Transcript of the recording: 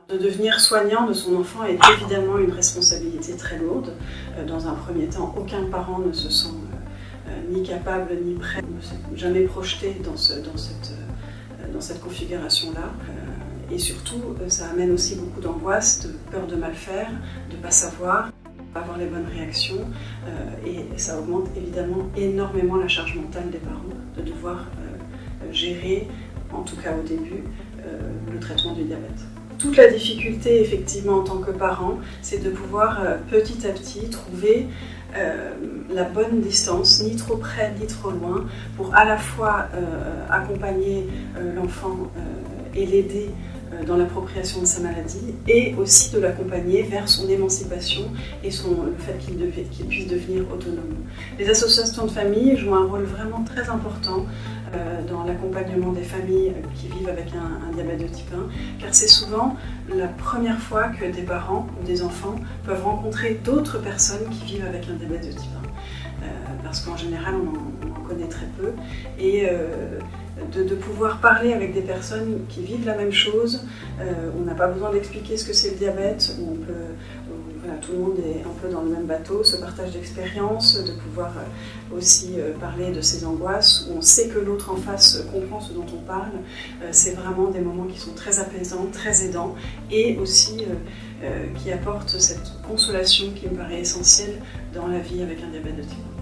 De devenir soignant de son enfant est évidemment une responsabilité très lourde. Dans un premier temps, aucun parent ne se sent ni capable ni prêt, ne s'est jamais projeté dans cette configuration-là. Et surtout, ça amène aussi beaucoup d'angoisse, de peur de mal faire, de ne pas savoir, avoir les bonnes réactions. Et ça augmente évidemment énormément la charge mentale des parents de devoir gérer, en tout cas au début, le traitement du diabète. Toute la difficulté, effectivement, en tant que parent, c'est de pouvoir petit à petit trouver la bonne distance, ni trop près ni trop loin, pour à la fois accompagner l'enfant et l'aider dans l'appropriation de sa maladie, et aussi de l'accompagner vers son émancipation et le fait qu'il puisse devenir autonome. Les associations de famille jouent un rôle vraiment très important dans l'accompagnement des familles qui vivent avec un diabète de type 1, car c'est souvent la première fois que des parents ou des enfants peuvent rencontrer d'autres personnes qui vivent avec un diabète de type 1. Parce qu'en général, on en connaît très peu. Et de pouvoir parler avec des personnes qui vivent la même chose, on n'a pas besoin d'expliquer ce que c'est le diabète, tout le monde est un peu dans le même bateau, ce partage d'expérience, de pouvoir aussi parler de ses angoisses, où on sait que l'autre en face comprend ce dont on parle. C'est vraiment des moments qui sont très apaisants, très aidants, et aussi qui apportent cette consolation qui me paraît essentielle dans la vie avec un diabète de type 1.